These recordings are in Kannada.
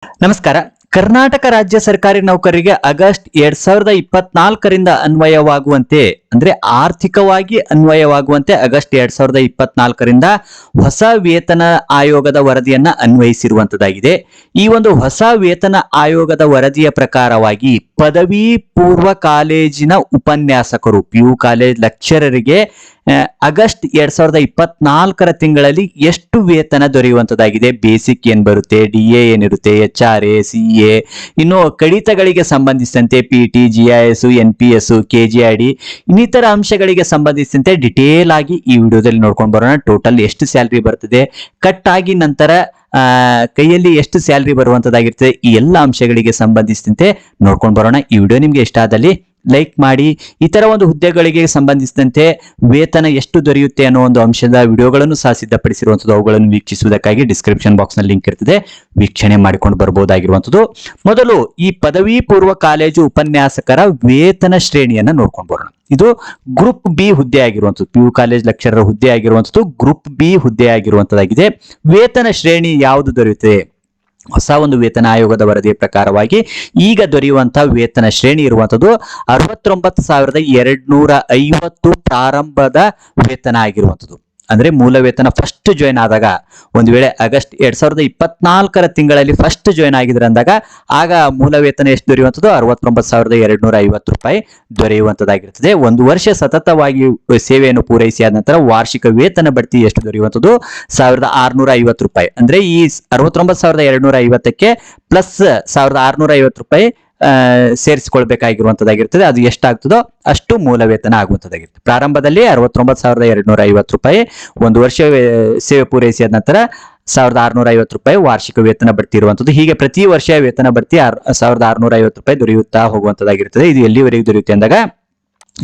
ನಮಸ್ಕಾರ. ಕರ್ನಾಟಕ ರಾಜ್ಯ ಸರ್ಕಾರಿ ನೌಕರರಿಗೆ ಆಗಸ್ಟ್ 2024ರಿಂದ ಅನ್ವಯವಾಗುವಂತೆ ಅಂದ್ರೆ ಆರ್ಥಿಕವಾಗಿ ಅನ್ವಯವಾಗುವಂತೆ ಆಗಸ್ಟ್ 2024ರಿಂದ ಹೊಸ ವೇತನ ಆಯೋಗದ ವರದಿಯನ್ನ ಅನ್ವಯಿಸಿರುವಂತದ್ದಾಗಿದೆ. ಈ ಒಂದು ಹೊಸ ವೇತನ ಆಯೋಗದ ವರದಿಯ ಪ್ರಕಾರವಾಗಿ ಪದವಿ ಪೂರ್ವ ಕಾಲೇಜಿನ ಉಪನ್ಯಾಸಕರು PU ಕಾಲೇಜ್ ಲೆಕ್ಚರರಿಗೆ ಆಗಸ್ಟ್ 2024ರ ತಿಂಗಳಲ್ಲಿ ಎಷ್ಟು ವೇತನ ದೊರೆಯುವಂತದ್ದಾಗಿದೆ. ಬೇಸಿಕ್ ಏನ್ ಬರುತ್ತೆ, DA ಏನಿರುತ್ತೆ, HRA, CA, ಇನ್ನು ಕಡಿತಗಳಿಗೆ ಸಂಬಂಧಿಸಿದಂತೆ PT, GIS, NPS, KGID ಇನ್ನಿತರ ಅಂಶಗಳಿಗೆ ಸಂಬಂಧಿಸಿದಂತೆ ಡಿಟೇಲ್ ಆಗಿ ಈ ವಿಡಿಯೋದಲ್ಲಿ ನೋಡ್ಕೊಂಡು ಬರೋಣ. ಟೋಟಲ್ ಎಷ್ಟು ಸ್ಯಾಲರಿ ಬರ್ತದೆ, ಕಟ್ ಆಗಿ ನಂತರ ಕೈಯಲ್ಲಿ ಎಷ್ಟು ಸ್ಯಾಲರಿ ಬರುವಂತದ್ದಾಗಿರ್ತದೆ, ಈ ಎಲ್ಲ ಅಂಶಗಳಿಗೆ ಸಂಬಂಧಿಸಿದಂತೆ ನೋಡ್ಕೊಂಡು ಬರೋಣ. ಈ ವಿಡಿಯೋ ನಿಮ್ಗೆ ಇಷ್ಟ ಆದಲ್ಲಿ ಲೈಕ್ ಮಾಡಿ. ಇತರ ಒಂದು ಹುದ್ದೆಗಳಿಗೆ ಸಂಬಂಧಿಸಿದಂತೆ ವೇತನ ಎಷ್ಟು ದೊರೆಯುತ್ತೆ ಅನ್ನೋ ಒಂದು ಅಂಶದ ವಿಡಿಯೋಗಳನ್ನು ಸಹ ಸಿದ್ಧಪಡಿಸಿರುವಂತದ್ದು. ಅವುಗಳನ್ನು ವೀಕ್ಷಿಸುವುದಕ್ಕಾಗಿ ಡಿಸ್ಕ್ರಿಪ್ಷನ್ ಬಾಕ್ಸ್ ನಲ್ಲಿ ಲಿಂಕ್ ಇರ್ತದೆ, ವೀಕ್ಷಣೆ ಮಾಡಿಕೊಂಡು ಬರಬಹುದಾಗಿರುವಂತದ್ದು. ಮೊದಲು ಈ ಪದವಿ ಪೂರ್ವ ಕಾಲೇಜು ಉಪನ್ಯಾಸಕರ ವೇತನ ಶ್ರೇಣಿಯನ್ನ ನೋಡ್ಕೊಂಡು ಬರೋಣ. ಇದು ಗ್ರೂಪ್ ಬಿ ಹುದ್ದೆ ಆಗಿರುವಂತದ್ದು, PU ಕಾಲೇಜ್ ಲೆಕ್ಚರರ್ ಹುದ್ದೆ ಆಗಿರುವಂತದ್ದು ಗ್ರೂಪ್ ಬಿ ಹುದ್ದೆ ಆಗಿರುವಂತದ್ದಾಗಿದೆ. ವೇತನ ಶ್ರೇಣಿ ಯಾವುದು ದೊರೆಯುತ್ತದೆ? ಹೊಸ ಒಂದು ವೇತನ ಆಯೋಗದ ವರದಿಯ ಪ್ರಕಾರವಾಗಿ ಈಗ ದೊರೆಯುವಂತಹ ವೇತನ ಶ್ರೇಣಿ ಇರುವಂತದ್ದು 69,250 ಪ್ರಾರಂಭದ ವೇತನ ಆಗಿರುವಂತದ್ದು. ಅಂದ್ರೆ ಮೂಲ ವೇತನ ಫಸ್ಟ್ ಜಾಯಿನ್ ಆದಾಗ, ಒಂದು ವೇಳೆ ಆಗಸ್ಟ್ 2024ರ ತಿಂಗಳಲ್ಲಿ ಫಸ್ಟ್ ಜಾಯಿನ್ ಆಗಿದ್ರೆ ಅಂದಾಗ ಆಗ ಮೂಲ ವೇತನ ಎಷ್ಟು ದೊರೆಯುವಂಥದ್ದು? 69,250 ರೂಪಾಯಿ ದೊರೆಯುವಂತದ್ದಾಗಿರ್ತದೆ. ಒಂದು ವರ್ಷ ಸತತವಾಗಿ ಸೇವೆಯನ್ನು ಪೂರೈಸಿ ಆದ ನಂತರ ವಾರ್ಷಿಕ ವೇತನ ಬಡ್ತಿ ಎಷ್ಟು ದೊರೆಯುವಂಥದ್ದು? 1,650 ರೂಪಾಯಿ. ಅಂದ್ರೆ ಈ 69,250ಕ್ಕೆ ಪ್ಲಸ್ 1,650 ರೂಪಾಯಿ ಸೇರಿಸಿಕೊಳ್ಬೇಕಾಗಿರುವಂತದ್ದಾಗಿರ್ತದೆ. ಅದು ಎಷ್ಟಾಗ್ತದೋ ಅಷ್ಟು ಮೂಲ ವೇತನ ಆಗುವಂತದ್ದಾಗಿರ್ತದೆ. ಪ್ರಾರಂಭದಲ್ಲಿ 69,250 ರೂಪಾಯಿ, ಒಂದು ವರ್ಷ ಸೇವೆ ಪೂರೈಸಿದ ನಂತರ 1,650 ರೂಪಾಯಿ ವಾರ್ಷಿಕ ವೇತನ ಬಡ್ತಿ ಇರುವಂತದ್ದು. ಹೀಗೆ ಪ್ರತಿ ವರ್ಷ ವೇತನ ಬಡ್ತಿ 1,650 ರೂಪಾಯಿ ದೊರೆಯುತ್ತಾ ಹೋಗುವಂತದ್ದಾಗಿರ್ತದೆ. ಇದು ಎಲ್ಲಿವರೆಗೆ ದೊರೆಯುತ್ತೆ ಅಂದಾಗ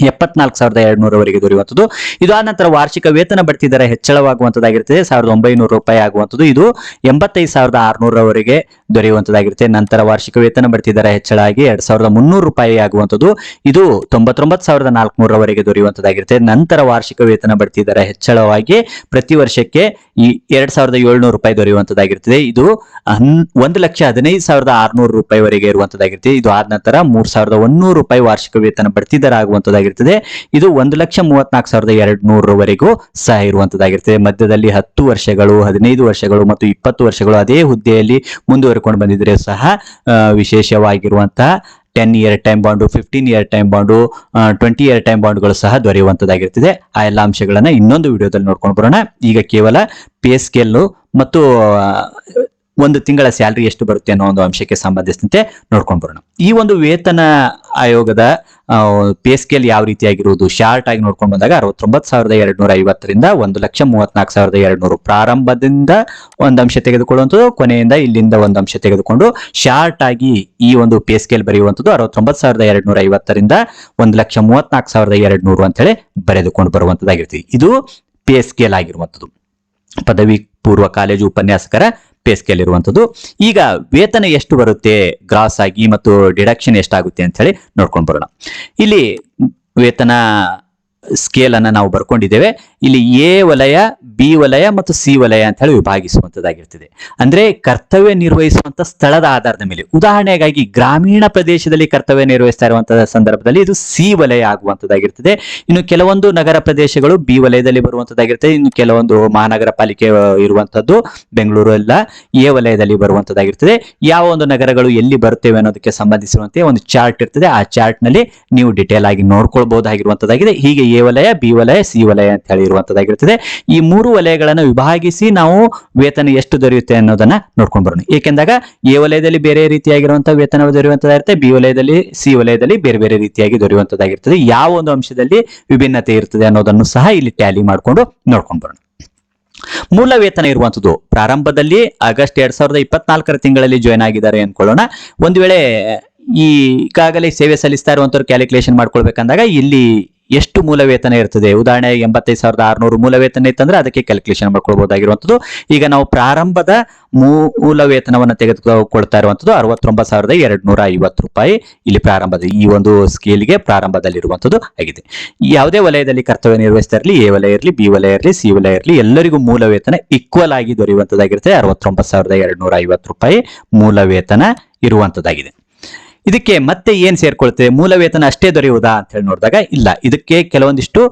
74,200ವರೆಗೆ ದೊರೆಯುವಂಥದ್ದು. ಇದು ಆದ ನಂತರ ವಾರ್ಷಿಕ ವೇತನ ಬಡ್ತಿ ದರ ಹೆಚ್ಚಳವಾಗುವಂತದ್ದಾಗಿರ್ತದೆ. 1,900 ರೂಪಾಯಿ ಆಗುವಂಥದ್ದು. ಇದು 85,600ರವರೆಗೆ ದೊರೆಯುವಂತದ್ದಾಗಿರುತ್ತೆ. ನಂತರ ವಾರ್ಷಿಕ ವೇತನ ಬಡ್ತಿ ದರ ಹೆಚ್ಚಳ ಆಗಿ 2,300 ರೂಪಾಯಿ ಆಗುವಂಥದ್ದು. ಇದು 99,400ರವರೆಗೆ ದೊರೆಯುವಂತದ್ದಾಗಿರುತ್ತೆ. ನಂತರ ವಾರ್ಷಿಕ ವೇತನ ಬಡ್ತಿ ದರ ಹೆಚ್ಚಳವಾಗಿ ಪ್ರತಿ ವರ್ಷಕ್ಕೆ ಈ 2,700 ರೂಪಾಯಿ ದೊರೆಯುವಂತದ್ದಾಗಿರ್ತದೆ. ಇದು 1,15,600 ರೂಪಾಯಿವರೆಗೆ ಇರುವಂತದ್ದಾಗಿರುತ್ತೆ. ಇದು ಆದ ನಂತರ 3,100 ರೂಪಾಯಿ ವಾರ್ಷಿಕ ವೇತನ ಬಡ್ತಿ ದರ ಆಗುವಂತದ್ದಾಗಿರ್ತದೆ. ಇದು 1,34,200ರವರೆಗೂ ಸಹ ಇರುವಂತದ್ದಾಗಿರ್ತದೆ. ಮಧ್ಯದಲ್ಲಿ 10 ವರ್ಷಗಳು, 15 ವರ್ಷಗಳು ಮತ್ತು 20 ವರ್ಷಗಳು ಅದೇ ಹುದ್ದೆಯಲ್ಲಿ ಮುಂದುವರಿಕೊಂಡು ಬಂದಿದ್ರೆ ಸಹ ವಿಶೇಷವಾಗಿರುವಂತಹ 10 year time bond, 15 year time bond, 20 year time ಬಾಂಡ್ಗಳು ಸಹ ದೊರೆಯುವಂತದ್ದಾಗಿರ್ತದೆ. ಆ ಎಲ್ಲ ಅಂಶಗಳನ್ನ ಇನ್ನೊಂದು ವಿಡಿಯೋದಲ್ಲಿ ನೋಡ್ಕೊಂಡು ಬರೋಣ. ಈಗ ಕೇವಲ ಪೇ ಸ್ಕೇಲ್ ಮತ್ತು ಒಂದು ತಿಂಗಳ ಸ್ಯಾಲರಿ ಎಷ್ಟು ಬರುತ್ತೆ ಅನ್ನೋ ಒಂದು ಅಂಶಕ್ಕೆ ಸಂಬಂಧಿಸಿದಂತೆ ನೋಡ್ಕೊಂಡು ಬರೋಣ. ಈ ಒಂದು ವೇತನ ಆಯೋಗದ ಪೇ ಸ್ಕೇಲ್ ಯಾವ ರೀತಿಯಾಗಿರುವುದು ಶಾರ್ಟ್ ಆಗಿ ನೋಡ್ಕೊಂಡು ಬಂದಾಗ 69,250ರಿಂದ 1,34,200 ಪ್ರಾರಂಭದಿಂದ ಒಂದು ಅಂಶ ತೆಗೆದುಕೊಳ್ಳುವಂಥದ್ದು, ಕೊನೆಯಿಂದ ಇಲ್ಲಿಂದ ಒಂದು ಅಂಶ ತೆಗೆದುಕೊಂಡು ಶಾರ್ಟ್ ಆಗಿ ಈ ಒಂದು ಪೇ ಸ್ಕೇಲ್ ಬರೆಯುವಂಥದ್ದು 69,250ರಿಂದ 1,34,200 ಅಂತ ಹೇಳಿ ಬರೆದುಕೊಂಡು ಬರುವಂತದ್ದಾಗಿರ್ತದೆ. ಇದು ಪೇ ಸ್ಕೇಲ್ ಆಗಿರುವಂಥದ್ದು, ಪದವಿ ಪೂರ್ವ ಕಾಲೇಜು ಉಪನ್ಯಾಸಕರ ಪೇ ಸ್ಕೇಲ್ ಇರುವಂತದ್ದು. ಈಗ ವೇತನ ಎಷ್ಟು ಬರುತ್ತೆ ಗ್ರಾಸ್ ಆಗಿ ಮತ್ತು ಡಿಡಕ್ಷನ್ ಎಷ್ಟಾಗುತ್ತೆ ಅಂತ ಹೇಳಿ ನೋಡ್ಕೊಂಡು ಬರೋಣ. ಇಲ್ಲಿ ವೇತನ ಸ್ಕೇಲ್ ಅನ್ನ ನಾವು ಬರ್ಕೊಂಡಿದ್ದೇವೆ. ಇಲ್ಲಿ A ವಲಯ, B ವಲಯ ಮತ್ತು C ವಲಯ ಅಂತ ಹೇಳಿ ವಿಭಾಗಿಸುವಂತದ್ದಾಗಿರ್ತದೆ. ಅಂದ್ರೆ ಕರ್ತವ್ಯ ನಿರ್ವಹಿಸುವಂತ ಸ್ಥಳದ ಆಧಾರದ ಮೇಲೆ. ಉದಾಹರಣೆಗಾಗಿ ಗ್ರಾಮೀಣ ಪ್ರದೇಶದಲ್ಲಿ ಕರ್ತವ್ಯ ನಿರ್ವಹಿಸ್ತಾ ಇರುವಂತಹ ಸಂದರ್ಭದಲ್ಲಿ ಇದು C ವಲಯ ಆಗುವಂತದ್ದಾಗಿರ್ತದೆ. ಇನ್ನು ಕೆಲವೊಂದು ನಗರ ಪ್ರದೇಶಗಳು B ವಲಯದಲ್ಲಿ ಬರುವಂತದ್ದಾಗಿರ್ತದೆ. ಇನ್ನು ಕೆಲವೊಂದು ಮಹಾನಗರ ಪಾಲಿಕೆ ಇರುವಂತದ್ದು ಬೆಂಗಳೂರು ಎಲ್ಲ A ವಲಯದಲ್ಲಿ ಬರುವಂತದ್ದಾಗಿರ್ತದೆ. ಯಾವ ಒಂದು ನಗರಗಳು ಎಲ್ಲಿ ಬರುತ್ತೇವೆ ಅನ್ನೋದಕ್ಕೆ ಸಂಬಂಧಿಸಿರುವಂತೆ ಒಂದು ಚಾರ್ಟ್ ಇರ್ತದೆ. ಆ ಚಾರ್ಟ್ ನಲ್ಲಿ ನೀವು ಡಿಟೇಲ್ ಆಗಿ ನೋಡ್ಕೊಳ್ಬಹುದಾಗಿರುವಂತದ್ದಾಗಿದೆ. ಹೀಗೆ A ವಲಯ, B ವಲಯ, C ವಲಯ ಅಂತ ಹೇಳಿ ಇರುವಂತದ್ದಾಗಿರ್ತದೆ. ಈ 3 ವಲಯಗಳನ್ನು ವಿಭಾಗಿಸಿ ನಾವು ವೇತನ ಎಷ್ಟು ದೊರೆಯುತ್ತೆ ಅನ್ನೋದನ್ನ ನೋಡ್ಕೊಂಡು ಬರೋಣ. ಏಕೆಂದಾಗ A ವಲಯದಲ್ಲಿ ಬೇರೆ ರೀತಿಯಾಗಿರುವಂತಹ ವೇತನ ದೊರೆಯುವಂತದ್ದಾಗಿರುತ್ತೆ, B ವಲಯದಲ್ಲಿ, C ವಲಯದಲ್ಲಿ ಬೇರೆ ಬೇರೆ ರೀತಿಯಾಗಿ ದೊರೆಯುವಂತದ್ದಾಗಿರ್ತದೆ. ಯಾವ ಒಂದು ಅಂಶದಲ್ಲಿ ವಿಭಿನ್ನತೆ ಇರ್ತದೆ ಅನ್ನೋದನ್ನು ಸಹ ಇಲ್ಲಿ ಟ್ಯಾಲಿ ಮಾಡಿಕೊಂಡು ನೋಡ್ಕೊಂಡು ಬರೋಣ. ಮೂಲ ವೇತನ ಇರುವಂತದ್ದು ಪ್ರಾರಂಭದಲ್ಲಿ ಆಗಸ್ಟ್ 2024ರ ತಿಂಗಳಲ್ಲಿ ಜಾಯಿನ್ ಆಗಿದ್ದಾರೆ ಅನ್ಕೊಳ್ಳೋಣ. ಒಂದು ವೇಳೆ ಈಗಾಗಲೇ ಸೇವೆ ಸಲ್ಲಿಸ್ತಾ ಇರುವಂತವ್ರು ಕ್ಯಾಲ್ಕುಲೇಷನ್ ಮಾಡ್ಕೊಳ್ಬೇಕಂದಾಗ ಇಲ್ಲಿ ಎಷ್ಟು ಮೂಲ ವೇತನ ಇರ್ತದೆ. ಉದಾಹರಣೆ 85,600 ಮೂಲ ವೇತನ ಇತ್ತಂದ್ರೆ ಅದಕ್ಕೆ ಕ್ಯಾಲ್ಕುಲೇಷನ್ ಮಾಡ್ಕೊಳ್ಬಹುದಾಗಿರುವಂತದ್ದು. ಈಗ ನಾವು ಪ್ರಾರಂಭದ ಮೂಲ ವೇತನವನ್ನು ತೆಗೆದುಕೊಳ್ತಾ ಇರುವಂತದ್ದು 69,250 ರೂಪಾಯಿ. ಇಲ್ಲಿ ಪ್ರಾರಂಭದ ಈ ಒಂದು ಸ್ಕೇಲ್ಗೆ ಪ್ರಾರಂಭದಲ್ಲಿರುವಂತದ್ದು ಆಗಿದೆ. ಯಾವುದೇ ವಲಯದಲ್ಲಿ ಕರ್ತವ್ಯ ನಿರ್ವಹಿಸ್ತಾ ಇರಲಿ, ಎ ವಲಯ ಇರಲಿ, ಬಿ ವಲಯ ಇರಲಿ, ಸಿ ವಲಯ ಇರಲಿ, ಎಲ್ಲರಿಗೂ ಮೂಲ ವೇತನ ಈಕ್ವಲ್ ಆಗಿ ದೊರೆಯುವಂತದ್ದಾಗಿರುತ್ತೆ. 69,250 ರೂಪಾಯಿ ಮೂಲ ವೇತನ ಇರುವಂತದ್ದಾಗಿದೆ. ಇದಕ್ಕೆ ಮತ್ತೆ ಏನ್ ಸೇರ್ಕೊಳ್ತೇವೆ, ಮೂಲ ವೇತನ ಅಷ್ಟೇ ದೊರೆಯುವುದಾ ಅಂತ ಹೇಳಿ ನೋಡಿದಾಗ ಇಲ್ಲ, ಇದಕ್ಕೆ ಕೆಲವೊಂದಿಷ್ಟು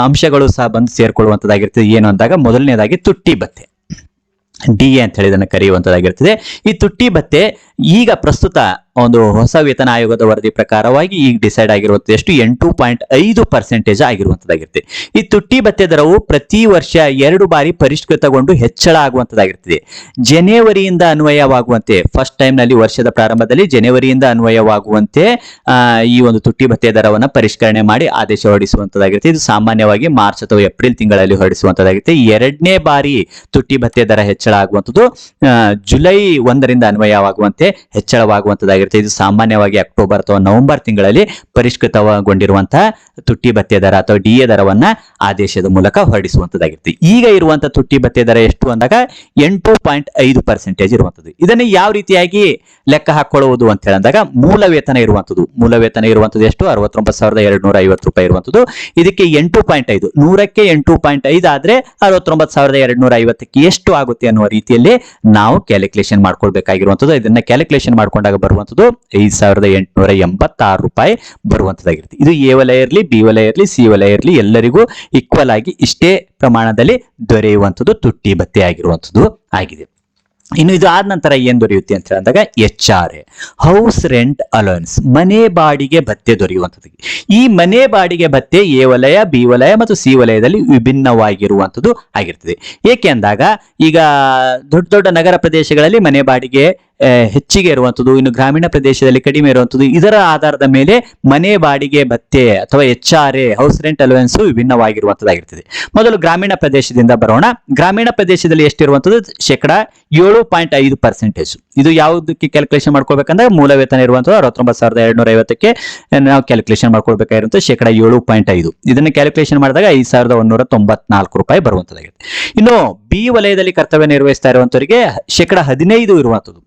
ಅಂಶಗಳು ಸಹ ಬಂದು ಸೇರ್ಕೊಳ್ಳುವಂತದ್ದಾಗಿರ್ತದೆ. ಏನು ಅಂದಾಗ ಮೊದಲನೇದಾಗಿ ತುಟ್ಟಿ ಭತ್ಯೆ, DA ಅಂತ ಹೇಳಿ ಇದನ್ನು ಕರೆಯುವಂತದ್ದಾಗಿರ್ತದೆ. ಈ ತುಟ್ಟಿ ಭತ್ಯೆ ಈಗ ಪ್ರಸ್ತುತ ಒಂದು ಹೊಸ ವೇತನ ಆಯೋಗದ ವರದಿ ಪ್ರಕಾರವಾಗಿ ಈಗ ಡಿಸೈಡ್ ಆಗಿರುವಂತದ್ದು ಎಷ್ಟು 8.5% ಆಗಿರುವಂತದ್ದಾಗಿರುತ್ತೆ. ಈ ತುಟ್ಟಿ ಭತ್ಯೆ ದರವು ಪ್ರತಿ ವರ್ಷ 2 ಬಾರಿ ಪರಿಷ್ಕೃತಗೊಂಡು ಹೆಚ್ಚಳ ಆಗುವಂತದ್ದಾಗಿರ್ತದೆ. ಜನವರಿಯಿಂದ ಅನ್ವಯವಾಗುವಂತೆ, ಫಸ್ಟ್ ಟೈಮ್ ನಲ್ಲಿ ವರ್ಷದ ಪ್ರಾರಂಭದಲ್ಲಿ ಜನವರಿಯಿಂದ ಅನ್ವಯವಾಗುವಂತೆ ಈ ಒಂದು ತುಟ್ಟಿ ಭತ್ಯೆ ದರವನ್ನು ಪರಿಷ್ಕರಣೆ ಮಾಡಿ ಆದೇಶ ಹೊರಡಿಸುವಂತದ್ದಾಗಿರುತ್ತೆ. ಇದು ಸಾಮಾನ್ಯವಾಗಿ ಮಾರ್ಚ್ ಅಥವಾ ಏಪ್ರಿಲ್ ತಿಂಗಳಲ್ಲಿ ಹೊರಡಿಸುವಂತದ್ದಾಗಿರುತ್ತೆ. 2ನೇ ಬಾರಿ ತುಟ್ಟಿ ಭತ್ಯೆ ದರ ಹೆಚ್ಚಳ ಆಗುವಂಥದ್ದು ಜುಲೈ 1ರಿಂದ ಅನ್ವಯವಾಗುವಂತೆ ಹೆಚ್ಚಳವಾಗುವಂತದ್ದಾಗಿರುತ್ತೆ. ಇದು ಸಾಮಾನ್ಯವಾಗಿ ಅಕ್ಟೋಬರ್ ಅಥವಾ ನವೆಂಬರ್ ತಿಂಗಳಲ್ಲಿ ಪರಿಷ್ಕೃತಗೊಂಡಿರುವಂತಹ ತುಟ್ಟಿ ಭತ್ಯೆ ದರ ಅಥವಾ DA ದರವನ್ನ ಆದೇಶದ ಮೂಲಕ ಹೊರಡಿಸುವಂತದ್ದಾಗಿರುತ್ತೆ. ಈಗ ಇರುವಂತಹ ತುಟ್ಟಿ ಭತ್ಯೆ ದರ ಎಷ್ಟು ಅಂದಾಗ 8.5% ಇರುವಂತದ್ದು. ಇದನ್ನು ಯಾವ ರೀತಿಯಾಗಿ ಲೆಕ್ಕ ಹಾಕೊಳ್ಳುವುದು ಅಂತ ಹೇಳಿದಾಗ ಮೂಲ ವೇತನ ಇರುವಂತದ್ದು, ಮೂಲ ವೇತನ ಇರುವಂತದ್ದು ಎಷ್ಟು 69,250 ರೂಪಾಯಿ ಇರುವಂತದ್ದು. ಇದಕ್ಕೆ 8.5, 100ಕ್ಕೆ 8.5 ಆದ್ರೆ 69,250ಕ್ಕೆ ಎಷ್ಟು ಆಗುತ್ತೆ ಅನ್ನುವ ರೀತಿಯಲ್ಲಿ ನಾವು ಕ್ಯಾಲ್ಕುಲೇಷನ್ ಮಾಡ್ಕೊಳ್ಬೇಕಾಗಿರುವಂತದ್ದು. ಇದನ್ನ ಕ್ಯಾಲ್ಕುಲೇಷನ್ ಮಾಡ್ಕೊಂಡಾಗ ಬರುವಂತದ್ದು 5,886 ರೂಪಾಯಿ ಬರುವಂತದ್ದಾಗಿರುತ್ತೆ. ಇದು ಎ ವಲಯ ಇರಲಿ, ಬಿ ವಲಯ ಇರಲಿ, ಸಿ ವಲಯ ಇರಲಿ, ಎಲ್ಲರಿಗೂ ಈಕ್ವಲ್ ಆಗಿ ಇಷ್ಟೇ ಪ್ರಮಾಣದಲ್ಲಿ ದೊರೆಯುವಂಥದ್ದು ತುಟ್ಟಿ ಭತ್ಯೆ ಆಗಿರುವಂಥದ್ದು ಆಗಿದೆ. ಇನ್ನು ಇದು ಆದ ನಂತರ ಏನ್ ದೊರೆಯುತ್ತೆ ಅಂತ ಹೇಳಿದಾಗ HRA, ಹೌಸ್ ರೆಂಟ್ ಅಲೋಯನ್ಸ್, ಮನೆ ಬಾಡಿಗೆ ಭತ್ಯೆ ದೊರೆಯುವಂಥದ್ದು. ಈ ಮನೆ ಬಾಡಿಗೆ ಭತ್ಯೆ ಎ ವಲಯ, ಬಿ ವಲಯ ಮತ್ತು ಸಿ ವಲಯದಲ್ಲಿ ವಿಭಿನ್ನವಾಗಿರುವಂಥದ್ದು ಆಗಿರ್ತದೆ. ಏಕೆ ಅಂದಾಗ ಈಗ ದೊಡ್ಡ ದೊಡ್ಡ ನಗರ ಪ್ರದೇಶಗಳಲ್ಲಿ ಮನೆ ಬಾಡಿಗೆ ಹೆಚ್ಚಿಗೆ ಇರುವಂಥದ್ದು, ಇನ್ನು ಗ್ರಾಮೀಣ ಪ್ರದೇಶದಲ್ಲಿ ಕಡಿಮೆ ಇರುವಂಥದ್ದು. ಇದರ ಆಧಾರದ ಮೇಲೆ ಮನೆ ಬಾಡಿಗೆ ಭತ್ಯೆ ಅಥವಾ HRA, ಹೌಸ್ ರೆಂಟ್ ಅಲೋಯನ್ಸ್ ವಿಭಿನ್ನವಾಗಿರುವಂತದ್ದಾಗಿರ್ತದೆ. ಮೊದಲು ಗ್ರಾಮೀಣ ಪ್ರದೇಶದಿಂದ ಬರೋಣ. ಗ್ರಾಮೀಣ ಪ್ರದೇಶದಲ್ಲಿ ಎಷ್ಟಿರುವಂಥದ್ದು 7.5%. ಇದು ಯಾವುದಕ್ಕೆ ಕ್ಯಾಲ್ಕುಲೇಷನ್ ಮಾಡ್ಕೊಳ್ಬೇಕಂದ್ರೆ ಮೂಲ ವೇತನ ಇರುವಂಥದ್ದು 69,250ಕ್ಕೆ ನಾವು ಕ್ಯಾಲ್ಕುಲೇಷನ್ ಮಾಡ್ಕೊಳ್ಬೇಕಾಗಿರುವಂಥದ್ದು 7.5. ಇದನ್ನು ಕ್ಯಾಲ್ಕುಲೇಷನ್ ಮಾಡಿದಾಗ 5,194 ರೂಪಾಯಿ ಬರುವಂತದ್ದಾಗಿರುತ್ತೆ. ಇನ್ನು ಬಿ ವಲಯದಲ್ಲಿ ಕರ್ತವ್ಯ ನಿರ್ವಹಿಸ್ತಾ ಇರುವಂತವರಿಗೆ 15% ಇರುವಂಥದ್ದು.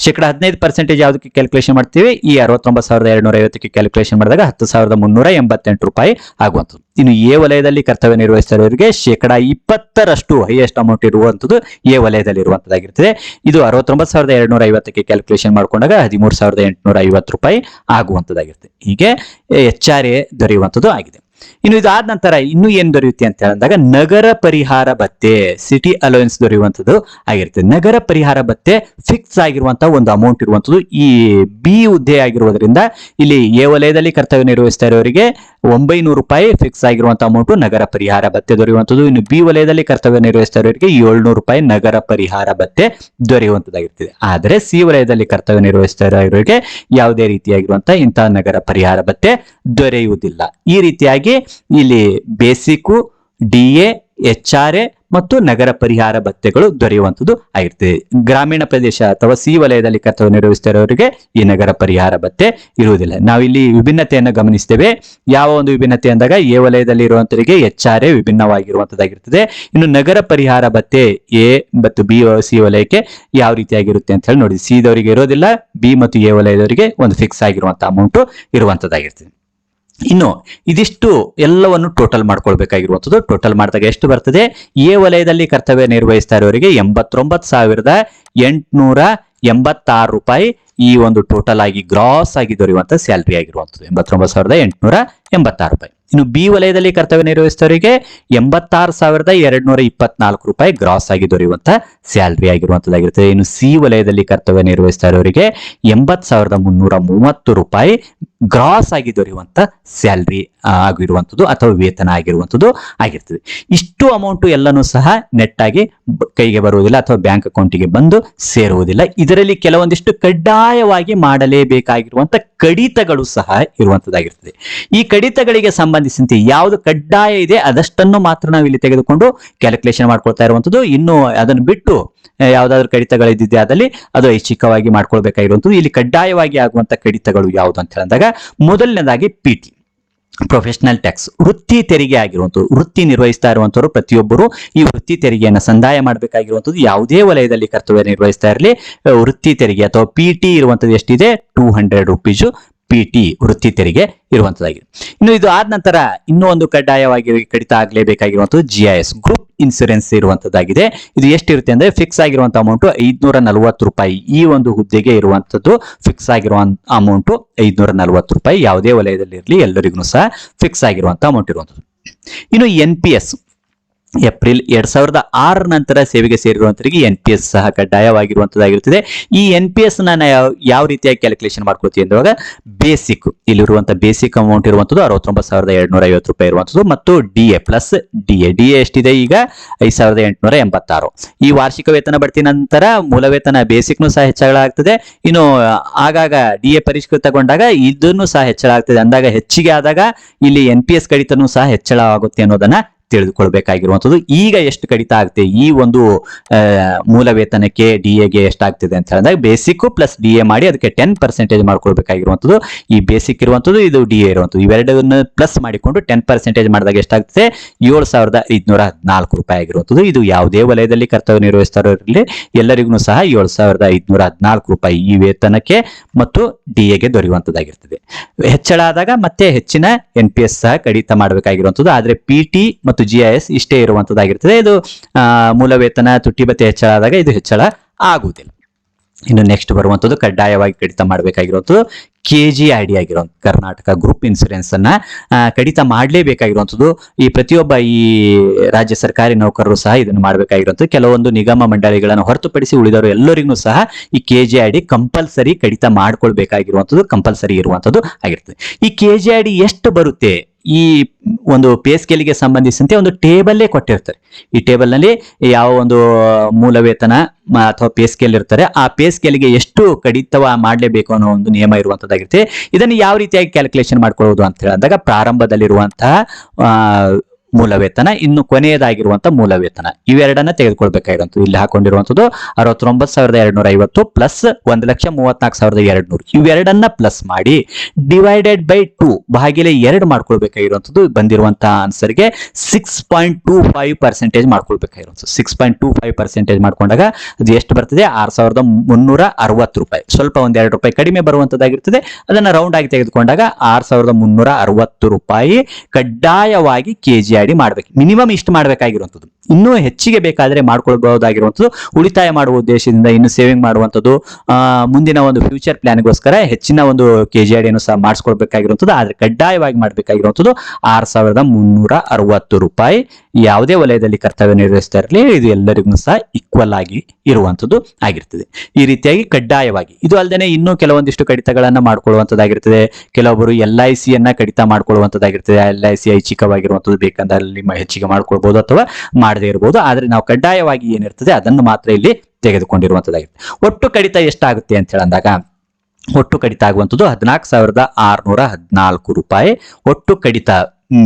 15% ಯಾವುದಕ್ಕೆ ಕ್ಯಾಲ್ಕುಲೇಷನ್ ಮಾಡ್ತೀವಿ, ಈ 69,250ಕ್ಕೆ ಕ್ಯಾಲ್ಕುಲೇಷನ್ ಮಾಡಿದಾಗ 10,388 ರೂಪಾಯಿ ಆಗುವಂಥದ್ದು. ಇನ್ನು ಎ ವಲಯದಲ್ಲಿ ಕರ್ತವ್ಯ ನಿರ್ವಹಿಸ್ತಾ ಇರೋರಿಗೆ 20% ಹೈಯೆಸ್ಟ್ ಅಮೌಂಟ್ ಇರುವಂಥದ್ದು ಎ ವಲಯದಲ್ಲಿ ಇರುವಂತದ್ದಾಗಿರ್ತದೆ. ಇದು 69,250ಕ್ಕೆ ಕ್ಯಾಲ್ಕುಲೇಷನ್ ಮಾಡ್ಕೊಂಡಾಗ 13,850 ರೂಪಾಯಿ ಆಗುವಂತದ್ದಾಗಿರ್ತದೆ. ಹೀಗೆ HRA ದೊರೆಯುವಂಥದ್ದು ಆಗಿದೆ. ಇನ್ನು ಇದಾದ ನಂತರ ಇನ್ನು ಏನ್ ದೊರೆಯುತ್ತೆ ಅಂತ ಹೇಳಿದಾಗ ನಗರ ಪರಿಹಾರ ಭತ್ಯೆ, ಸಿಟಿ ಅಲೋಯನ್ಸ್ ದೊರೆಯುವಂಥದ್ದು ಆಗಿರ್ತದೆ. ನಗರ ಪರಿಹಾರ ಭತ್ಯೆ ಫಿಕ್ಸ್ ಆಗಿರುವಂತಹ ಒಂದು ಅಮೌಂಟ್ ಇರುವಂಥದ್ದು. ಈ ಬಿ ಹುದ್ದೆ ಆಗಿರುವುದರಿಂದ ಇಲ್ಲಿ ಎ ವಲಯದಲ್ಲಿ ಕರ್ತವ್ಯ ನಿರ್ವಹಿಸ್ತಾ ಇರೋರಿಗೆ 900 ರೂಪಾಯಿ ಫಿಕ್ಸ್ ಆಗಿರುವಂತಹ ಅಮೌಂಟ್ ನಗರ ಪರಿಹಾರ ಭತ್ಯೆ ದೊರೆಯುವಂಥದ್ದು. ಇನ್ನು ಬಿ ವಲಯದಲ್ಲಿ ಕರ್ತವ್ಯ ನಿರ್ವಹಿಸ್ತಾ ಇರೋರಿಗೆ 700 ರೂಪಾಯಿ ನಗರ ಪರಿಹಾರ ಭತ್ಯೆ ದೊರೆಯುವಂಥದ್ದಾಗಿರ್ತದೆ. ಆದರೆ ಸಿ ವಲಯದಲ್ಲಿ ಕರ್ತವ್ಯ ನಿರ್ವಹಿಸ್ತಾ ಇರೋರಿಗೆ ಯಾವುದೇ ರೀತಿಯಾಗಿರುವಂತಹ ಇಂತಹ ನಗರ ಪರಿಹಾರ ಭತ್ಯೆ ದೊರೆಯುವುದಿಲ್ಲ. ಈ ರೀತಿಯಾಗಿ ಇಲ್ಲಿ ಬೇಸಿಕ್, DA, HRA ಮತ್ತು ನಗರ ಪರಿಹಾರ ಭತ್ಯೆಗಳು ದೊರೆಯುವಂಥದ್ದು ಆಗಿರ್ತದೆ. ಗ್ರಾಮೀಣ ಪ್ರದೇಶ ಅಥವಾ ಸಿ ವಲಯದಲ್ಲಿ ಕರ್ತವ್ಯ ನಿರ್ವಹಿಸ್ತಾ ಇರೋರಿಗೆ ಈ ನಗರ ಪರಿಹಾರ ಭತ್ಯೆ ಇರುವುದಿಲ್ಲ. ನಾವಿಲ್ಲಿ ವಿಭಿನ್ನತೆಯನ್ನು ಗಮನಿಸ್ತೇವೆ. ಯಾವ ಒಂದು ವಿಭಿನ್ನತೆ ಅಂದಾಗ ಎ ವಲಯದಲ್ಲಿ ಇರುವಂತವರಿಗೆ HRA ವಿಭಿನ್ನವಾಗಿರುವಂತದ್ದಾಗಿರ್ತದೆ. ಇನ್ನು ನಗರ ಪರಿಹಾರ ಭತ್ಯೆ ಎ ಮತ್ತು ಬಿ ಸಿ ವಲಯಕ್ಕೆ ಯಾವ ರೀತಿಯಾಗಿರುತ್ತೆ ಅಂತ ಹೇಳಿ ನೋಡಿ. ಸಿ ದವರಿಗೆ ಇರೋದಿಲ್ಲ, ಬಿ ಮತ್ತು ಎ ವಲಯದವರಿಗೆ ಒಂದು ಫಿಕ್ಸ್ ಆಗಿರುವಂತಹ ಅಮೌಂಟ್ ಇರುವಂತದ್ದಾಗಿರ್ತದೆ. ಇನ್ನು ಇದಿಷ್ಟು ಎಲ್ಲವನ್ನು ಟೋಟಲ್ ಮಾಡ್ಕೊಳ್ಬೇಕಾಗಿರುವಂಥದ್ದು. ಟೋಟಲ್ ಮಾಡಿದಾಗ ಎಷ್ಟು ಬರ್ತದೆ, ಎ ವಲಯದಲ್ಲಿ ಕರ್ತವ್ಯ ನಿರ್ವಹಿಸ್ತಾ ಇರೋರಿಗೆ 89,886 ರೂಪಾಯಿ ಈ ಒಂದು ಟೋಟಲ್ ಆಗಿ ಗ್ರಾಸ್ ಆಗಿ ದೊರೆಯುವಂತ ಸ್ಯಾಲರಿ ಆಗಿರುವಂಥದ್ದು 89,886 ರೂಪಾಯಿ. ಇನ್ನು ಬಿ ವಲಯದಲ್ಲಿ ಕರ್ತವ್ಯ ನಿರ್ವಹಿಸಿದವರಿಗೆ 86,224 ರೂಪಾಯಿ ಗ್ರಾಸ್ ಆಗಿ ದೊರೆಯುವಂತ ಸ್ಯಾಲರಿ ಆಗಿರುವಂತದ್ದಾಗಿರ್ತದೆ. ಇನ್ನು ಸಿ ವಲಯದಲ್ಲಿ ಕರ್ತವ್ಯ ನಿರ್ವಹಿಸ್ತಾ ಇರೋರಿಗೆ 80,330 ರೂಪಾಯಿ ಗ್ರಾಸ್ ಆಗಿ ದೊರೆಯುವಂತ ಸ್ಯಾಲರಿ ಆಗಿರುವಂಥದ್ದು ಅಥವಾ ವೇತನ ಆಗಿರುವಂಥದ್ದು ಆಗಿರ್ತದೆ. ಇಷ್ಟು ಅಮೌಂಟ್ ಎಲ್ಲನೂ ಸಹ ನೆಟ್ ಆಗಿ ಕೈಗೆ ಬರುವುದಿಲ್ಲ ಅಥವಾ ಬ್ಯಾಂಕ್ ಅಕೌಂಟಿಗೆ ಬಂದು ಸೇರುವುದಿಲ್ಲ. ಇದರಲ್ಲಿ ಕೆಲವೊಂದಿಷ್ಟು ಕಡ್ಡಾಯವಾಗಿ ಮಾಡಲೇಬೇಕಾಗಿರುವಂತ ಕಡಿತಗಳು ಸಹ ಇರುವಂತದ್ದಾಗಿರ್ತದೆ. ಈ ಕಡಿತಗಳಿಗೆ ಸಂಬಂಧಿಸಿದಂತೆ ಯಾವುದು ಕಡ್ಡಾಯ ಇದೆ ಅದಷ್ಟನ್ನು ಮಾತ್ರ ನಾವು ಇಲ್ಲಿ ತೆಗೆದುಕೊಂಡು ಕ್ಯಾಲ್ಕುಲೇಷನ್ ಮಾಡ್ಕೊಳ್ತಾ ಇರುವಂತದ್ದು. ಇನ್ನು ಅದನ್ನು ಬಿಟ್ಟು ಯಾವ್ದಾದ್ರು ಕಡಿತಗಳಿದ್ದಿದೆ ಅದಲ್ಲಿ ಅದು ಐಚ್ಛಿಕವಾಗಿ ಮಾಡ್ಕೊಳ್ಬೇಕಾಗಿರುವಂಥದ್ದು. ಇಲ್ಲಿ ಕಡ್ಡಾಯವಾಗಿ ಆಗುವಂತ ಕಡಿತಗಳು ಯಾವುದು ಅಂತ ಹೇಳಿದಾಗ ಮೊದಲನೇದಾಗಿ PT ಪ್ರೊಫೆಷನಲ್ ಟ್ಯಾಕ್ಸ್ ವೃತ್ತಿ ತೆರಿಗೆ ಆಗಿರುವಂಥದ್ದು. ವೃತ್ತಿ ನಿರ್ವಹಿಸ್ತಾ ಇರುವಂತವರು ಪ್ರತಿಯೊಬ್ಬರು ಈ ವೃತ್ತಿ ತೆರಿಗೆಯನ್ನು ಸಂದಾಯ ಮಾಡಬೇಕಾಗಿರುವಂಥದ್ದು. ಯಾವುದೇ ವಲಯದಲ್ಲಿ ಕರ್ತವ್ಯ ನಿರ್ವಹಿಸ್ತಾ ಇರಲಿ, ವೃತ್ತಿ ತೆರಿಗೆ ಅಥವಾ PT ಇರುವಂಥದ್ದು ಎಷ್ಟಿದೆ, 200 ರೂಪೀಸು PT ವೃತ್ತಿ ತೆರಿಗೆ ಇರುವಂತದ್ದಾಗಿದೆ. ಇನ್ನು ಇದು ಆದ ನಂತರ ಇನ್ನೂ ಒಂದು ಕಡ್ಡಾಯವಾಗಿ ಕಡಿತ ಆಗಲೇಬೇಕಾಗಿರುವಂಥದ್ದು GIS ಗ್ರೂಪ್ ಇನ್ಸೂರೆನ್ಸ್ ಇರುವಂತದ್ದಾಗಿದೆ. ಇದು ಎಷ್ಟಿರುತ್ತೆ ಅಂದ್ರೆ ಫಿಕ್ಸ್ ಆಗಿರುವಂತ ಅಮೌಂಟ್ 540 ರೂಪಾಯಿ. ಈ ಒಂದು ಹುದ್ದೆಗೆ ಇರುವಂತದ್ದು ಫಿಕ್ಸ್ ಆಗಿರುವ ಅಮೌಂಟ್ 540 ರೂಪಾಯಿ. ಯಾವುದೇ ವಲಯದಲ್ಲಿ ಇರಲಿ ಎಲ್ಲರಿಗೂ ಸಹ ಫಿಕ್ಸ್ ಆಗಿರುವಂತ ಅಮೌಂಟ್ ಇರುವಂತದ್ದು. ಇನ್ನು NPS ಏಪ್ರಿಲ್ 2006 ನಂತರ ಸೇವೆಗೆ ಸೇರಿರುವಂತರಿಗೆ NPS ಸಹ ಕಡ್ಡಾಯವಾಗಿರುವಂತದ್ದಾಗಿರುತ್ತದೆ. ಈ NPS ಯಾವ ರೀತಿಯಾಗಿ ಕ್ಯಾಲ್ಕುಲೇಷನ್ ಮಾಡ್ಕೊಳ್ತೀವಿ ಅಂದಾಗ ಬೇಸಿಕ್ ಇಲ್ಲಿರುವಂತಹ ಬೇಸಿಕ್ ಅಮೌಂಟ್ ಇರುವಂತದ್ದು 69,250 ರೂಪಾಯಿ ಇರುವಂತದ್ದು ಮತ್ತು DA ಪ್ಲಸ್ DA ಎಷ್ಟಿದೆ ಈಗ 5,886. ಈ ವಾರ್ಷಿಕ ವೇತನ ಬಡ್ತಿ ನಂತರ ಮೂಲ ವೇತನ ಬೇಸಿಕ್ನು ಸಹ ಹೆಚ್ಚಳಾಗ್ತದೆ. ಇನ್ನು ಆಗಾಗ DA ಪರಿಷ್ಕೃತಗೊಂಡಾಗ ಇದನ್ನು ಸಹ ಹೆಚ್ಚಳ ಆಗ್ತದೆ. ಅಂದಾಗ ಹೆಚ್ಚಿಗೆ ಆದಾಗ ಇಲ್ಲಿ NPS ಕಡಿತನೂ ಸಹ ಹೆಚ್ಚಳ ಆಗುತ್ತೆ ಅನ್ನೋದನ್ನ ತಿಳಿದುಕೊಳ್ಬೇಕಾಗಿರುವಂಥದ್ದು. ಈಗ ಎಷ್ಟು ಕಡಿತ ಆಗುತ್ತೆ ಈ ಒಂದು ಮೂಲ ವೇತನಕ್ಕೆ DAಗೆ ಎಷ್ಟಾಗ್ತಿದೆ ಅಂತ ಹೇಳಿದಾಗ ಬೇಸಿಕ್ ಪ್ಲಸ್ DA ಮಾಡಿ ಅದಕ್ಕೆ 10% ಮಾಡ್ಕೊಳ್ಬೇಕಾಗಿರುವಂಥದ್ದು. ಈ ಬೇಸಿಕ್ ಇರುವಂಥದ್ದು, ಇದು DA ಇರುವಂಥದ್ದು, ಇವೆರಡನ್ನು ಪ್ಲಸ್ ಮಾಡಿಕೊಂಡು 10% ಮಾಡಿದಾಗ ಎಷ್ಟಾಗ್ತದೆ 7,514 ರೂಪಾಯಿ ಆಗಿರುವಂಥದ್ದು. ಇದು ಯಾವುದೇ ವಲಯದಲ್ಲಿ ಕರ್ತವ್ಯ ನಿರ್ವಹಿಸ್ತಾರಲ್ಲಿ ಎಲ್ಲರಿಗೂ ಸಹ 7,514 ರೂಪಾಯಿ ಈ ವೇತನಕ್ಕೆ ಮತ್ತು DAಗೆ ದೊರೆಯುವಂಥದ್ದಾಗಿರ್ತದೆ. ಹೆಚ್ಚಳ ಆದಾಗ ಮತ್ತೆ ಹೆಚ್ಚಿನ NPS ಸಹ ಕಡಿತ ಮಾಡಬೇಕಾಗಿರುವಂಥದ್ದು. ಆದ್ರೆ PT ಮತ್ತು GIS ಇಷ್ಟೇ ಇರುವಂತದ್ದಾಗಿರ್ತದೆ. ಇದು ಮೂಲ ವೇತನ ತುಟ್ಟಿ ಭತ್ಯೆ ಹೆಚ್ಚಳ ಆದಾಗ ಇದು ಹೆಚ್ಚಳ ಆಗುವುದಿಲ್ಲ. ಇನ್ನು ನೆಕ್ಸ್ಟ್ ಬರುವಂತದ್ದು ಕಡ್ಡಾಯವಾಗಿ ಕಡಿತ ಮಾಡಬೇಕಾಗಿರುವಂಥದ್ದು KGID ಆಗಿರೋ ಕರ್ನಾಟಕ ಗ್ರೂಪ್ ಇನ್ಸೂರೆನ್ಸ್ ಅನ್ನ ಕಡಿತ ಮಾಡಲೇಬೇಕಾಗಿರುವಂಥದ್ದು. ಈ ಪ್ರತಿಯೊಬ್ಬ ಈ ರಾಜ್ಯ ಸರ್ಕಾರಿ ನೌಕರರು ಸಹ ಇದನ್ನು ಮಾಡಬೇಕಾಗಿರುವಂಥದ್ದು. ಕೆಲವೊಂದು ನಿಗಮ ಮಂಡಳಿಗಳನ್ನು ಹೊರತುಪಡಿಸಿ ಉಳಿದವರು ಎಲ್ಲರಿಗೂ ಸಹ ಈ KGID ಕಂಪಲ್ಸರಿ ಕಡಿತ ಮಾಡ್ಕೊಳ್ಬೇಕಾಗಿರುವಂಥದ್ದು, ಕಂಪಲ್ಸರಿ ಇರುವಂಥದ್ದು ಆಗಿರ್ತದೆ. ಈ KGID ಎಷ್ಟು ಬರುತ್ತೆ, ಈ ಒಂದು ಪೇ ಸ್ಕೇಲಿಗೆ ಸಂಬಂಧಿಸಿದಂತೆ ಒಂದು ಟೇಬಲ್ಲೇ ಕೊಟ್ಟಿರ್ತಾರೆ. ಈ ಟೇಬಲ್ ನಲ್ಲಿ ಯಾವ ಒಂದು ಮೂಲ ವೇತನ ಅಥವಾ ಪೇ ಸ್ಕೇಲ್ ಇರ್ತಾರೆ, ಆ ಪೇ ಸ್ಕೇಲಿಗೆ ಎಷ್ಟು ಕಡಿತ ಮಾಡಲೇಬೇಕು ಅನ್ನೋ ಒಂದು ನಿಯಮ ಇರುವಂತದ್ದಾಗಿರುತ್ತೆ. ಇದನ್ನು ಯಾವ ರೀತಿಯಾಗಿ ಕ್ಯಾಲ್ಕುಲೇಷನ್ ಮಾಡ್ಕೊಳ್ಳೋದು ಅಂತ ಹೇಳಿದಾಗ ಪ್ರಾರಂಭದಲ್ಲಿರುವಂತಹ ಮೂಲ ವೇತನ, ಇನ್ನು ಕೊನೆಯದಾಗಿರುವಂತಹ ಮೂಲ ವೇತನ, ಇವೆರಡನ್ನ ತೆಗೆದುಕೊಳ್ಬೇಕಾಗಿರುವಂಥದ್ದು. ಇಲ್ಲಿ ಹಾಕೊಂಡಿರುವಂಥದ್ದು 69,250 ಪ್ಲಸ್ 1,34,200 ಇವೆರಡನ್ನ ಪ್ಲಸ್ ಮಾಡಿ ಡಿವೈಡೆಡ್ ಬೈ 2 ಭಾಗಿಲೆ 2 ಮಾಡ್ಕೊಳ್ಬೇಕಾಗಿರುವಂಥದ್ದು. ಬಂದಿರುವಂತಹ ಆನ್ಸರ್ಗೆ 6.25% ಮಾಡ್ಕೊಳ್ಬೇಕಾಗಿರುವಂಥದ್ದು. 6.25% ಮಾಡ್ಕೊಂಡಾಗ ಅದು ಎಷ್ಟು ಬರ್ತದೆ, 6,360 ರೂಪಾಯಿ. ಸ್ವಲ್ಪ ಒಂದೆರಡು ರೂಪಾಯಿ ಕಡಿಮೆ ಬರುವಂತದ್ದಾಗಿರ್ತದೆ. ಅದನ್ನ ರೌಂಡ್ ಆಗಿ ತೆಗೆದುಕೊಂಡಾಗ 6,360 ರೂಪಾಯಿ ಕಡ್ಡಾಯವಾಗಿ KGID ಮಾಡ್ಬೇಕು. ಮಿನಿಮಮ್ ಇಷ್ಟು ಮಾಡಬೇಕಾಗಿರುವಂಥದ್ದು. ಇನ್ನೂ ಹೆಚ್ಚಿಗೆ ಬೇಕಾದ್ರೆ ಮಾಡ್ಕೊಳ್ಬಹುದಾಗಿರುವಂಥದ್ದು. ಉಳಿತಾಯ ಮಾಡುವ ಉದ್ದೇಶದಿಂದ ಇನ್ನು ಸೇವಿಂಗ್ ಮಾಡುವಂಥದ್ದು, ಮುಂದಿನ ಒಂದು ಫ್ಯೂಚರ್ ಪ್ಲಾನ್ಗೋಸ್ಕರ ಹೆಚ್ಚಿನ ಒಂದು KGID ಅನ್ನು ಸಹ ಮಾಡಿಸ್ಕೊಳ್ಬೇಕಾಗಿರುವಂಥದ್ದು. ಆದ್ರೆ ಕಡ್ಡಾಯವಾಗಿ ಮಾಡಬೇಕಾಗಿರುವಂಥದ್ದು 6,360 ರೂಪಾಯಿ. ಯಾವುದೇ ವಲಯದಲ್ಲಿ ಕರ್ತವ್ಯ ನಿರ್ವಹಿಸ್ತಾ ಇರಲಿ ಇದು ಎಲ್ಲರಿಗೂ ಸಹ ಈಕ್ವಲ್ ಆಗಿ ಇರುವಂಥದ್ದು ಆಗಿರ್ತದೆ. ಈ ರೀತಿಯಾಗಿ ಕಡ್ಡಾಯವಾಗಿ. ಇದು ಅಲ್ಲದೆ ಇನ್ನೂ ಕೆಲವೊಂದಿಷ್ಟು ಕಡಿತಗಳನ್ನ ಮಾಡ್ಕೊಳ್ಳುವಂಥದ್ದಾಗಿರ್ತದೆ. ಕೆಲವೊಬ್ಬರು LIC ಅನ್ನ ಕಡಿತ ಮಾಡ್ಕೊಳ್ಳುವಂಥದ್ದಾಗಿರ್ತದೆ. LIC ಐಚ್ಛಿಕವಾಗಿರುವಂಥದ್ದು, ಬೇಕಂದ್ರೆ ಅಲ್ಲಿ ಹೆಚ್ಚಿಗೆ ಮಾಡ್ಕೊಳ್ಬಹುದು ಅಥವಾ ಮಾಡದೇ ಇರಬಹುದು. ಆದ್ರೆ ನಾವು ಕಡ್ಡಾಯವಾಗಿ ಏನಿರ್ತದೆ ಅದನ್ನು ಮಾತ್ರ ಇಲ್ಲಿ ತೆಗೆದುಕೊಂಡಿರುವಂಥದ್ದಾಗಿರ್ತದೆ. ಒಟ್ಟು ಕಡಿತ ಎಷ್ಟಾಗುತ್ತೆ ಅಂತ ಹೇಳಿದಾಗ ಒಟ್ಟು ಕಡಿತ ಆಗುವಂಥದ್ದು 14,614 ರೂಪಾಯಿ. ಒಟ್ಟು ಕಡಿತ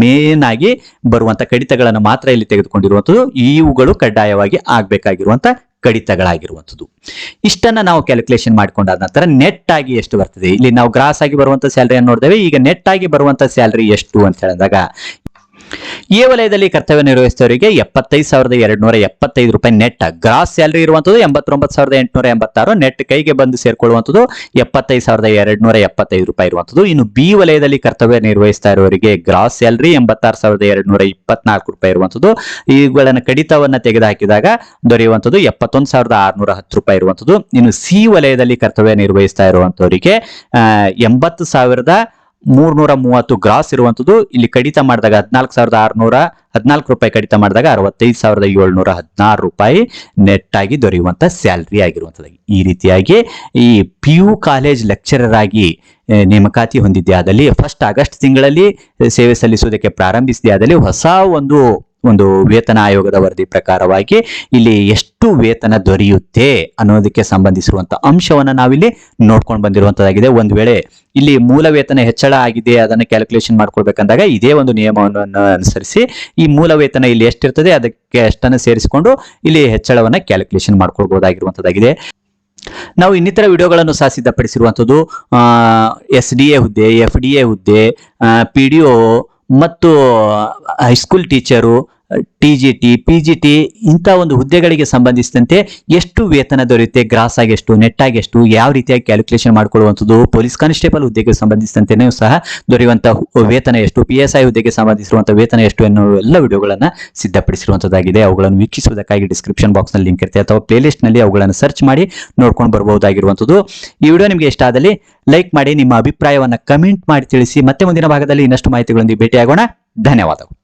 ಮೇನ್ ಆಗಿ ಬರುವಂತ ಕಡಿತಗಳನ್ನು ಮಾತ್ರ ಇಲ್ಲಿ ತೆಗೆದುಕೊಂಡಿರುವಂಥದ್ದು. ಇವುಗಳು ಕಡ್ಡಾಯವಾಗಿ ಆಗ್ಬೇಕಾಗಿರುವಂತ ಕಡಿತಗಳಾಗಿರುವಂಥದ್ದು. ಇಷ್ಟನ್ನ ನಾವು ಕ್ಯಾಲ್ಕುಲೇಷನ್ ಮಾಡ್ಕೊಂಡಾದ ನಂತರ ನೆಟ್ ಆಗಿ ಎಷ್ಟು ಬರ್ತದೆ, ಇಲ್ಲಿ ನಾವು ಗ್ರಾಸ್ ಆಗಿ ಬರುವಂತ ಸ್ಯಾಲರಿಯನ್ನು ನೋಡಿದ್ದೇವೆ. ಈಗ ನೆಟ್ ಆಗಿ ಬರುವಂತ ಸ್ಯಾಲರಿ ಎಷ್ಟು ಅಂತ ಹೇಳಿದಾಗ ಈ ವಲಯದಲ್ಲಿ ಕರ್ತವ್ಯ ನಿರ್ವಹಿಸಿದವರಿಗೆ 75,275 ರೂಪಾಯಿ ನೆಟ್ ಗ್ರಾಸ್ ಸ್ಯಾಲರಿ ಇರುವಂತದ್ದು. 89,886 ನೆಟ್ ಕೈಗೆ ಬಂದು ಸೇರ್ಕೊಳ್ಳುವಂಥದ್ದು 75,275 ರೂಪಾಯಿ ಇರುವಂತದ್ದು. ಇನ್ನು ಬಿ ವಲಯದಲ್ಲಿ ಕರ್ತವ್ಯ ನಿರ್ವಹಿಸ್ತಾ ಇರುವವರಿಗೆ ಗ್ರಾಸ್ ಸ್ಯಾಲರಿ 86,224 ರೂಪಾಯಿ ಇರುವಂತದ್ದು. ಇವುಗಳನ್ನ ಕಡಿತವನ್ನ ತೆಗೆದುಹಾಕಿದಾಗ ದೊರೆಯುವಂಥದ್ದು 71,610 ರೂಪಾಯಿ ಇರುವಂತದ್ದು. ಇನ್ನು ಸಿ ವಲಯದಲ್ಲಿ ಕರ್ತವ್ಯ ನಿರ್ವಹಿಸ್ತಾ ಇರುವಂತವರಿಗೆ 80,330 ಗ್ರಾಸ್ ಇರುವಂತದ್ದು. ಇಲ್ಲಿ ಕಡಿತ ಮಾಡಿದಾಗ 14,614 ರೂಪಾಯಿ ಕಡಿತ ಮಾಡಿದಾಗ 65,716 ರೂಪಾಯಿ ನೆಟ್ ಆಗಿ ದೊರೆಯುವಂತ ಸ್ಯಾಲರಿ ಆಗಿರುವಂತದ್ದು. ಈ ರೀತಿಯಾಗಿ ಈ PU ಕಾಲೇಜ್ ಲೆಕ್ಚರರ್ ಆಗಿ ನೇಮಕಾತಿ ಹೊಂದಿದ್ದೆ ಆದಲ್ಲಿ ಫಸ್ಟ್ ಆಗಸ್ಟ್ ತಿಂಗಳಲ್ಲಿ ಸೇವೆ ಸಲ್ಲಿಸುವುದಕ್ಕೆ ಪ್ರಾರಂಭಿಸಿದೆ ಆದಲ್ಲಿ ಹೊಸ ಒಂದು ವೇತನ ಆಯೋಗದ ವರದಿ ಪ್ರಕಾರವಾಗಿ ಇಲ್ಲಿ ಎಷ್ಟು ವೇತನ ದೊರೆಯುತ್ತೆ ಅನ್ನೋದಕ್ಕೆ ಸಂಬಂಧಿಸಿರುವಂತ ಅಂಶವನ್ನ ನಾವಿಲ್ಲಿ ನೋಡ್ಕೊಂಡು ಬಂದಿರುವಂತದ್ದಾಗಿದೆ. ಒಂದು ವೇಳೆ ಇಲ್ಲಿ ಮೂಲ ವೇತನ ಹೆಚ್ಚಳ ಆಗಿದೆ ಅದನ್ನ ಕ್ಯಾಲ್ಕುಲೇಷನ್ ಮಾಡ್ಕೊಳ್ಬೇಕಂದಾಗ ಇದೇ ಒಂದು ನಿಯಮವನ್ನು ಅನುಸರಿಸಿ ಈ ಮೂಲ ವೇತನ ಇಲ್ಲಿ ಎಷ್ಟಿರ್ತದೆ ಅದಕ್ಕೆ ಅಷ್ಟನ್ನು ಸೇರಿಸಿಕೊಂಡು ಇಲ್ಲಿ ಹೆಚ್ಚಳವನ್ನ ಕ್ಯಾಲ್ಕುಲೇಷನ್ ಮಾಡ್ಕೊಳ್ಬಹುದಾಗಿರುವಂತದ್ದಾಗಿದೆ. ನಾವು ಇನ್ನಿತರ ವಿಡಿಯೋಗಳನ್ನು ಸಹ ಸಿದ್ಧಪಡಿಸಿರುವಂಥದ್ದು SDA ಹುದ್ದೆ, FDA ಹುದ್ದೆ, PDO ಮತ್ತು ಹೈಸ್ಕೂಲ್ ಟೀಚರು, TGT, PGT ಇಂಥ ಒಂದು ಹುದ್ದೆಗಳಿಗೆ ಸಂಬಂಧಿಸಿದಂತೆ ಎಷ್ಟು ವೇತನ ದೊರೆಯುತ್ತೆ, ಗ್ರಾಸ್ ಆಗಿ ಎಷ್ಟು, ನೆಟ್ ಆಗಿ ಎಷ್ಟು, ಯಾವ ರೀತಿಯಾಗಿ ಕ್ಯಾಲ್ಕುಲೇಷನ್ ಮಾಡ್ಕೊಳ್ಳುವಂಥದ್ದು, ಪೊಲೀಸ್ ಕಾನ್ಸ್ಟೇಬಲ್ ಹುದ್ದೆಗೆ ಸಂಬಂಧಿಸಿದಂತೆಯೂ ಸಹ ದೊರೆಯುವಂತಹ ವೇತನ ಎಷ್ಟು, PSI ಹುದ್ದೆಗೆ ಸಂಬಂಧಿಸಿರುವಂತಹ ವೇತನ ಎಷ್ಟು ಎನ್ನುವ ಎಲ್ಲ ವಿಡಿಯೋಗಳನ್ನು ಸಿದ್ಧಪಡಿಸಿರುವಂತದ್ದಾಗಿದೆ. ಅವುಗಳನ್ನು ವೀಕ್ಷಿಸುವುದಕ್ಕಾಗಿ ಡಿಸ್ಕ್ರಿಪ್ಷನ್ ಬಾಕ್ಸ್ ನಲ್ಲಿ ಲಿಂಕ್ ಇರುತ್ತೆ ಅಥವಾ ಪ್ಲೇ ಲಿಸ್ಟ್ ನಲ್ಲಿ ಅವುಗಳನ್ನು ಸರ್ಚ್ ಮಾಡಿ ನೋಡ್ಕೊಂಡು ಬರಬಹುದಾಗಿರುವಂತದ್ದು. ಈ ವಿಡಿಯೋ ನಿಮಗೆ ಇಷ್ಟ ಆದಲ್ಲಿ ಲೈಕ್ ಮಾಡಿ, ನಿಮ್ಮ ಅಭಿಪ್ರಾಯವನ್ನ ಕಮೆಂಟ್ ಮಾಡಿ ತಿಳಿಸಿ. ಮತ್ತೆ ಮುಂದಿನ ಭಾಗದಲ್ಲಿ ಇನ್ನಷ್ಟು ಮಾಹಿತಿಗಳೊಂದಿಗೆ ಭೇಟಿಯಾಗೋಣ. ಧನ್ಯವಾದಗಳು.